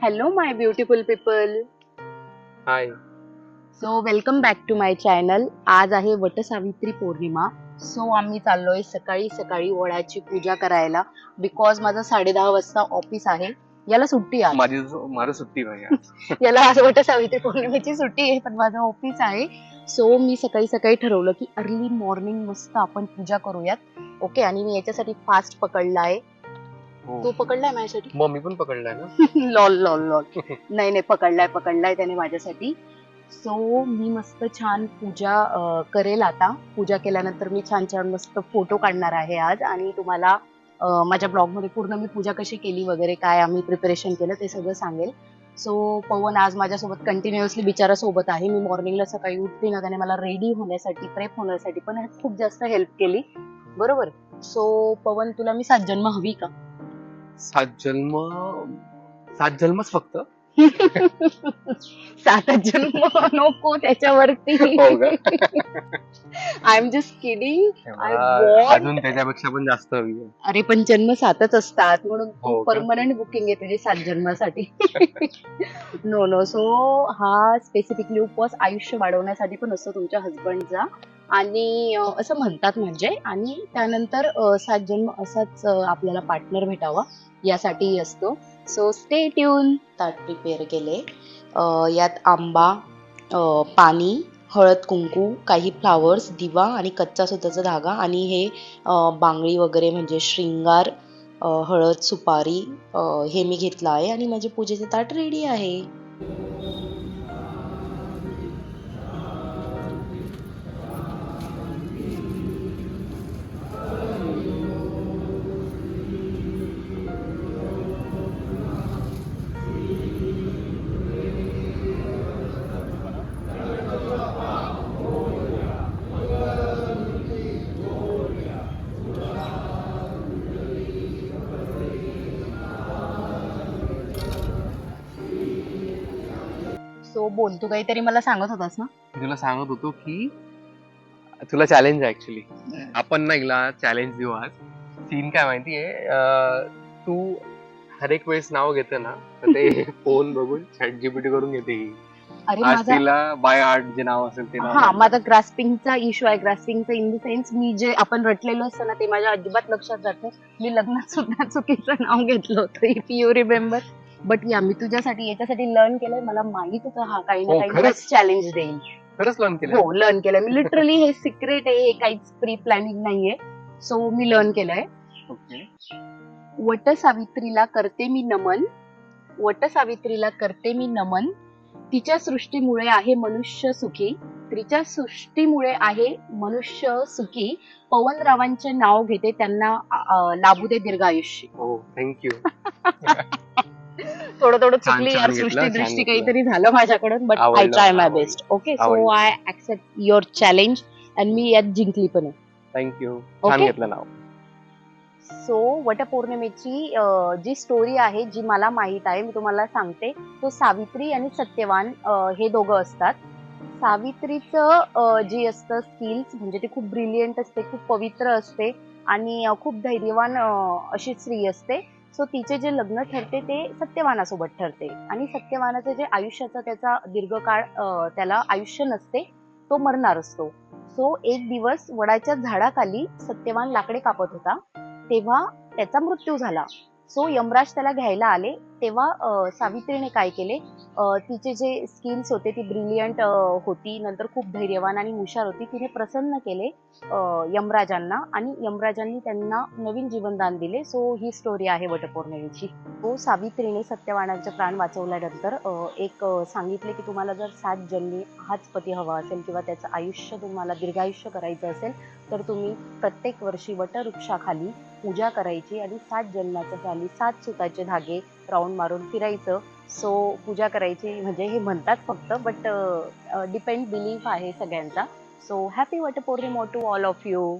Hello, my beautiful people. Hi. So welcome back to my channel. आज आहे वटसावित्री पौर्णिमा. So आम्ही चाललोय सकाळी सकाळी वडाची पूजा करायला. बिकॉज माझं 10:30 वाजता ऑफिस आहे. याला सुट्टी आहे. माझं सुट्टी भैया. याला आज वटसावित्री पौर्णिमेची सुट्टी आहे, पण माझं ऑफिस आहे. सो मी सकाळी सकाळी ठरवलं की अर्ली मॉर्निंग मस्त आपण पूजा करूयात. ओके, आणि मी याच्यासाठी फास्ट पकडला आहे. तू पकडलाय माझ्यासाठी? मग मी पण पकडलाय ना. Lol lol lol. नाही नाही, पकडलाय त्याने माझ्यासाठी. सो मी मस्त छान पूजा करेल आता. पूजा केल्यानंतर मी छान छान मस्त फोटो काढणार आहे आज, आणि तुम्हाला माझ्या ब्लॉगमध्ये पूर्ण मी पूजा कशी केली वगैरे, काय आम्ही प्रिपरेशन केलं ते सगळं सांगेल. सो पवन आज माझ्यासोबत कंटिन्युअसली बिचारा सोबत आहे. मी मॉर्निंगला सकाळी उठते ना, त्याने मला रेडी होण्यासाठी, प्रेप होण्यासाठी पण खूप जास्त हेल्प केली. बरोबर. सो पवन, तुला मी 7 जन्म हवी का? 7 जन्मच फक्त. 7 जन्म नको त्याच्यावरती. हो का? I am just kidding. अजून त्याच्यापेक्षा पण जास्त हवी आहे. अरे पण जन्म 7च असतात, म्हणून हो का? परमनंट बुकिंग आहे तुझी 7 जन्मासाठी. नो. सो हा स्पेसिफिकली उपवास आयुष्य वाढवण्यासाठी पण असतो तुमच्या हजबंडचा, आणि असं म्हणतात म्हणजे. आणि त्यानंतर 7 जन्म असाच आपल्याला पार्टनर भेटावा यासाठी असतो. So stay tune. ताट प्रिपेअर केले. यात आंबा, पाणी, हळद कुंकू, काही फ्लावर्स, दिवा आणि कच्चा सुताचा धागा, आणि हे बांगडी वगैरे म्हणजे श्रृंगार, हळद, सुपारी, हे मी घेतलं आहे, आणि माझे पूजेचे ताट रेडी आहे. सो बोल, तू काहीतरी मला सांगत होतास ना? तुला सांगत होतो की तुला चॅलेंज आहे ऍक्च्युली. आपण ना हिला चॅलेंज देऊ आज. सीन काय माहितीये, तू हर एक वेळेस नाव घेते ना, तर ते फोन बघून ChatGPT करून घेते ही. अरे आज माझा तिला बाय हार्ट जे नाव असेल ते नाव हा माहिती. माझा ग्रास्पिंगचा इश्यू आहे. ग्रास्पिंगचा इन द सेन्स, मी जे आपण रटलेलं असतं ना, ते माझ्या अजिबात लक्षात जात नाही. मी लग्नात सुद्धा चुकीचं नाव घेतलं होतं, इफ यू रिमेंबर. बट या, मी तुझ्यासाठी याच्यासाठी लर्न केलंय. मला माहित होतं हा काही ना हो, काही खरंच? चॅलेंज देईल. खरंच लर्न केलं. हो, लर्न केलंय मी. लिटरली हे सिक्रेट आहे, हे काहीच प्री प्लॅनिंग नाहीये. सो मी लर्न केलंय. ओके. वटसावित्रीला करते मी नमन. वटसावित्रीला करते मी नमन. तिच्या सृष्टीमुळे आहे मनुष्य सुखी. तिच्या सृष्टीमुळे आहे मनुष्य सुखी. पवनरावांचे नाव घेते, त्यांना लाभू दे दीर्घ आयुष्य. हो, थँक्यू. थोडं छान चुकली यार, घेतलं, सृष्टी छान दृष्टी घेतलं. काहीतरी झालं माझ्याकडून, बट आय आवडलं, ट्राय माय आवडलं, बेस्ट. ओके, सो आवडलं. आय ऍक्सेप्ट युअर चॅलेंज, आणि मी यात जिंकली पण आहे. थँक्यू. छान Okay. घेतलं नाव. सो वटपौर्णिमेची जी स्टोरी आहे, जी मला माहित आहे, मी तुम्हाला सांगते. तो सावित्री आणि सत्यवान हे दोघं असतात. सावित्रीचं जी असतं स्किल्स, म्हणजे ती खूप ब्रिलियंट असते, खूप पवित्र असते, आणि खूप धैर्यवान अशी स्त्री असते. सो तिचे जे लग्न ठरते ते सत्यवानासोबत ठरते, आणि सत्यवानाचं जे आयुष्याचा त्याचा दीर्घकाळ त्याला आयुष्य नसते, तो मरणार असतो. सो एक दिवस वडाच्या झाडाखाली सत्यवान लाकडे कापत होता, तेव्हा त्याचा मृत्यू झाला. सो यमराज त्याला घ्यायला आले. तेव्हा सावित्रीने काय केले, तिचे जे स्किल्स होते, ती ब्रिलियंट होती, नंतर खूप धैर्यवान आणि हुशार होती. तिने प्रसन्न केले यमराजांना, आणि यमराजांनी त्यांना नवीन जीवनदान दिले. सो ही स्टोरी आहे वटपौर्णिमेची. तो सावित्रीने सत्यवानाचे प्राण वाचवल्यानंतर एक सांगितले की तुम्हाला जर 7 जन्मी हाच पती हवा असेल, किंवा त्याचं आयुष्य तुम्हाला दीर्घायुष्य करायचं असेल, तर तुम्ही प्रत्येक वर्षी वटवृक्षाखाली पूजा करायची, आणि 7 जन्माच्या खाली 7 सुताचे धागे राऊंड मारून फिरायचं. सो पूजा करायची, म्हणजे हे म्हणतात फक्त, बट डिपेंड बिलीफ आहे सगळ्यांचा. So happy Vat Purnima to all of you.